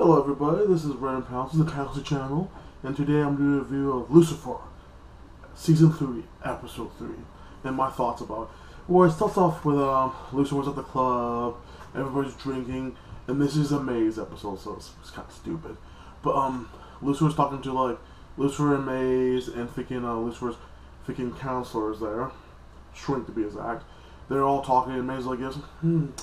Hello everybody, this is Random Pounce, the Pounce channel, and today I'm doing a review of Lucifer, Season 3, Episode 3, and my thoughts about it. Well, it starts off with Lucifer's at the club, everybody's drinking, and this is a maze episode, so it's kind of stupid. But Lucifer's talking to like Lucifer and Maze and Lucifer's counselors there, Shrink to be exact. They're all talking, and Maze's like, I'm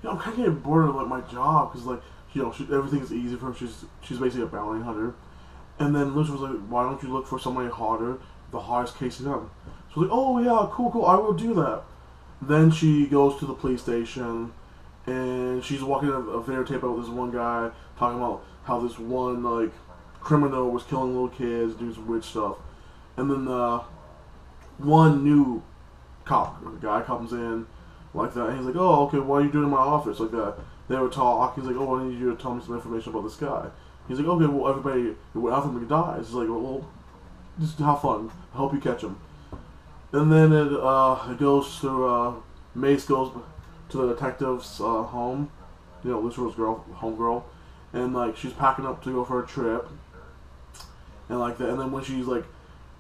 kind of getting bored of like my job because like. Everything's easy for her. She's basically a bounty hunter. And then Lucifer's like, why don't you look for somebody harder, the hardest case you have? So like, oh yeah, cool, I will do that. Then she goes to the police station, and she's walking a videotape about this one guy, talking about how this one, like, criminal was killing little kids, doing some weird stuff. And then one new guy comes in, like that, and he's like, oh, okay, what are you doing in my office? Like that. They were talking. He's like, oh, I need you to tell me some information about this guy. He's like, okay, well, everybody, after he dies, he's like, well, just have fun. I hope you catch him. And then it goes to, Mace goes to the detective's home, Lucifer's homegirl, and, like, she's packing up to go for a trip, and like that, and then when she's, like,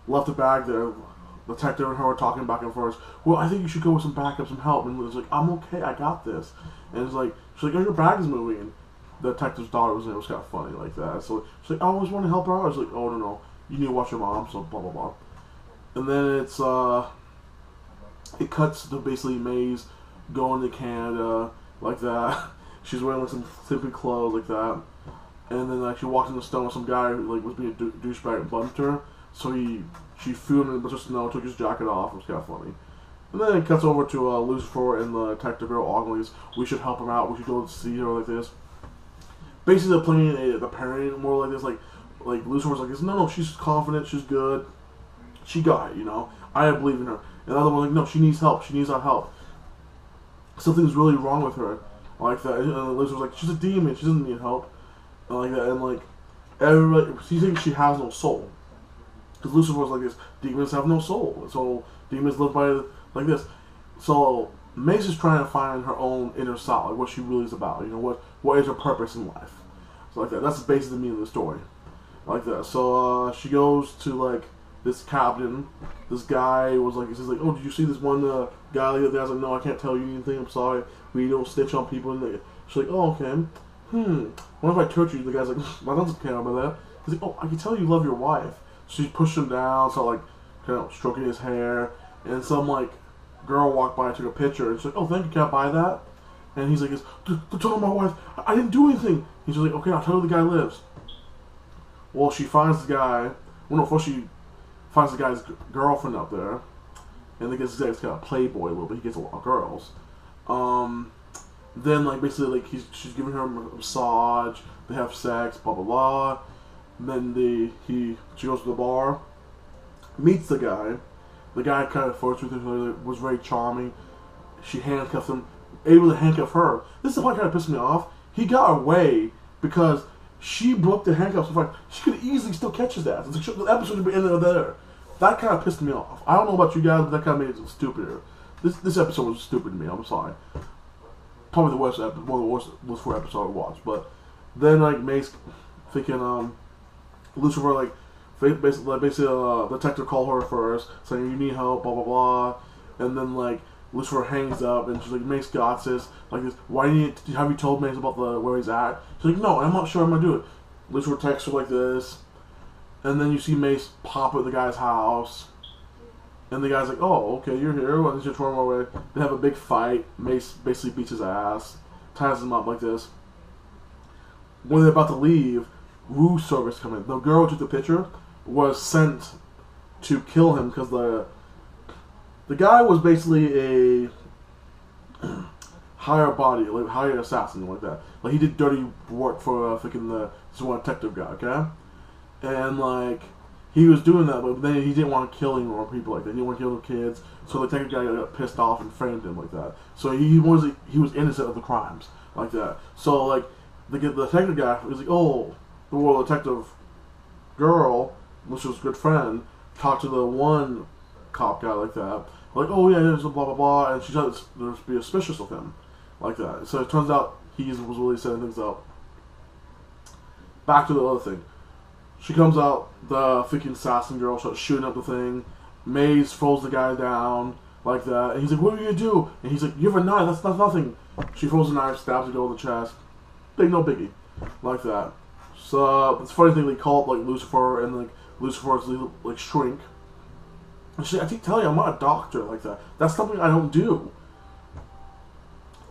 left the bag there, the detective and her are talking back and forth. Well, I think you should go with some backup, some help. And it's like, I'm okay, I got this. And it's like, she's like, oh, your bag is moving. And the detective's daughter was in. It was kind of funny like that. So she's like, I always want to help her out. I was like, oh no, you need to watch your mom. So blah blah blah. And then it cuts to basically Maze going to Canada like that. She's wearing like some simply clothes like that. And then like she walks in the snow with some guy who like was being a douchebag and bumped her. So she threw him in a bunch of snow, took his jacket off. It was kind of funny. And then it cuts over to Lucifer and the detective girl arguing, we should help him out, we should go see her like this. Basically they're playing the parent more like this, like Lucifer's like this, no, she's confident, she's good, she got it, I believe in her. And the other one's like, no, she needs help, she needs our help. Something's really wrong with her, like that. And Lucifer's like, she's a demon, she doesn't need help, and like that. And like, everybody, she thinks she has no soul. Because Lucifer was like this, demons have no soul, so demons live by like this. So Mace is trying to find her own inner self, like what she really is about. What is her purpose in life? So like that. That's basically the meaning of the story, like that. So she goes to like this captain. This guy was like, he says like, oh, did you see this one guy the other day? I was like, no, I can't tell you anything. I'm sorry. We don't snitch on people. And she's like, oh, okay. What if I torture you? The guy's like, I don't care about that. He's like, oh, I can tell you love your wife. She pushed him down, so like, kind of stroking his hair, and some like girl walked by and took a picture, and she's like, oh, thank you, can I buy that? And he's like, don't tell my wife, I didn't do anything. He's like, okay, I'll tell you the guy lives. Well, she finds the guy, first she finds the guy's girlfriend up there, and I guess this guy's kind of playboy a little bit, he gets a lot of girls. Then like, basically like, she's giving her a massage, they have sex, blah blah blah. And then she goes to the bar, meets the guy. The guy kind of flirts with her, was very charming. She handcuffs him, able to handcuff her. This is the part that kind of pissed me off. He got away because she broke the handcuffs. In fact, she could easily still catch his ass. The episode would be ended there. That kind of pissed me off. I don't know about you guys, but that kind of made it stupider. This episode was stupid to me. I'm sorry. Probably the worst episode, one of the worst four episodes I watched. But then like Mace thinking Lucifer, like, basically, the detective called her first, saying, you need help, blah, blah, blah. And then, like, Lucifer hangs up, and she's like, Mace got this. Like, this, have you told Mace about where he's at? She's like, no, I'm not sure I'm going to do it. Lucifer texts her like this. And then you see Mace pop at the guy's house. And the guy's like, oh, okay, you're here. Why don't you turn away? They have a big fight. Mace basically beats his ass. Ties him up like this. When they're about to leave, room service come in. The girl who took the picture was sent to kill him because the guy was basically a hired assassin like that. Like he did dirty work for this one detective guy, okay? And like he was doing that, but then he didn't want to kill any more people like that. He didn't want to kill the kids, so the detective guy got pissed off and framed him like that. So he was innocent of the crimes like that. So like the detective guy was like, oh. The world detective girl, which was a good friend, talked to the one cop guy like that. Like, oh yeah, there's a blah blah blah, and she said there's be suspicious of him, like that. So it turns out he was really setting things up. back to the other thing. She comes out, the freaking assassin girl starts shooting up the thing. Maze throws the guy down like that, and he's like, "What are you gonna do?" And he's like, "You have a knife. That's nothing." She throws a knife, stabs the girl in the chest. No biggie, like that. So it's a funny thing, they call it like Lucifer, and like Lucifer's like shrink. And I keep telling you, I'm not a doctor like that. That's something I don't do.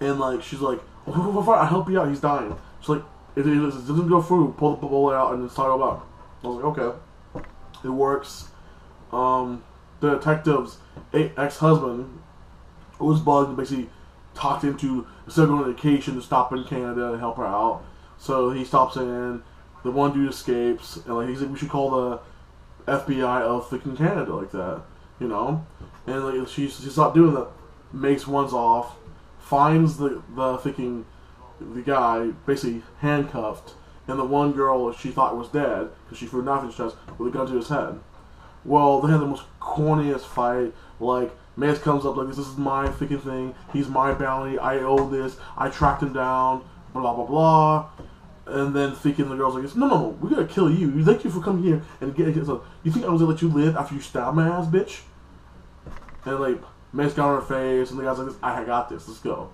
And like she's like, "Oh, fine, I'll help you out. He's dying." She's like, "It doesn't go through. Pull the bullet out and then start it up." I was like, "Okay, it works." The detective's ex-husband was bugged and basically talked him to, instead of going on vacation, to stop in Canada and help her out. So he stops in. The one dude escapes, and like he's like, "We should call the FBI of freaking Canada," like that, you know. And like she's not doing that. Makes ones off, finds the guy basically handcuffed, and the one girl she thought was dead because she threw a knife in his chest with a gun to his head. Well, they had the most corniest fight. Like, Mace comes up like this is my freaking thing. He's my bounty. I owe this. I tracked him down. Blah blah blah. And then thinking the girl's like, no, we're gonna kill you. Thank you for coming here and getting. So you think I was gonna let you live after you stabbed my ass, bitch? And like Mace got on her face, and the guy's like, "I got this. Let's go."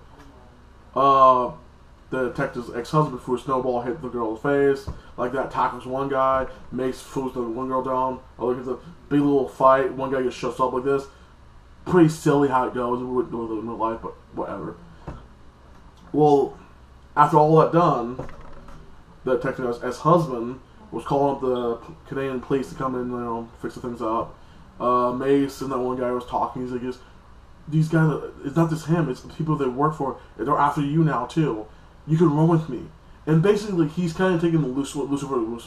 The detective's ex-husband threw a snowball, hit the girl in the face, like that, tackles one guy, Mace throws the one girl down, look at the big little fight, one guy gets shoved up like this. Pretty silly how it goes, we wouldn't do it in real life, but whatever. Well, after all that done, the detective's ex-husband was calling up the Canadian police to come in, fix the things up. Mace and that one guy was talking, he's like, these guys, it's not just him, it's the people they work for, they're after you now too. You can run with me. And basically, he's kind of taking what Lucifer was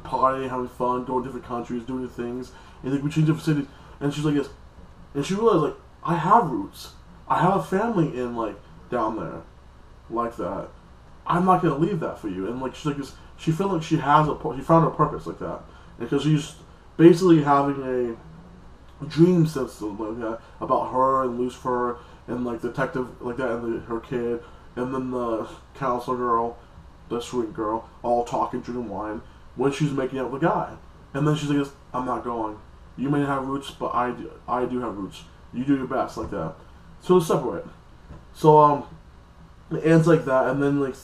partying, having fun, going to different countries, doing things. And like, we change different cities. And she's like, yes. And she realized, like, I have roots. I have a family in, like, down there. Like that. I'm not going to leave that for you. And, like, she's like, she feels like she found her purpose like that. Because she's basically having a dream system like that about her and Lucifer and, like, the detective like that and her kid. And then the counselor girl, the shrink girl, all talking, drinking wine, when she's making out with the guy. And then she's like, "I'm not going. You may have roots, but I do have roots. You do your best," like that. So they separate. So, it ends like that, and then, like,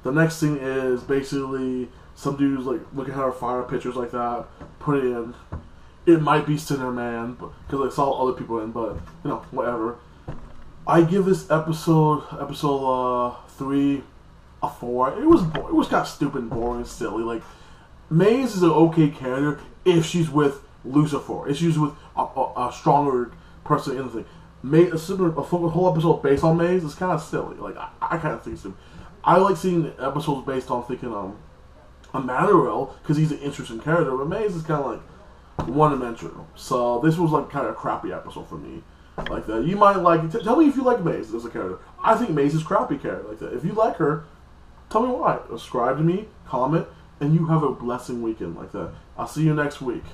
the next thing is basically some dudes, like, looking at her fire pictures like that, put it in. It might be Sinner Man, because I saw other people in, but, whatever. I give this episode 3, a 4. It was kind of stupid and boring and silly. Like, Maze is an okay character if she's with Lucifer. If she's with a stronger person in the thing. A whole episode based on Maze is kind of silly. Like, I kind of think so. I like seeing episodes based on thinking Emmanuel, because he's an interesting character, but Maze is kind of like one-dimensional. So this was like kind of a crappy episode for me. Like that. You might like it. Tell me if you like Maze as a character. I think Maze is a crappy character like that. If you like her, tell me why. Subscribe to me, comment, and you have a blessing weekend like that. I'll see you next week.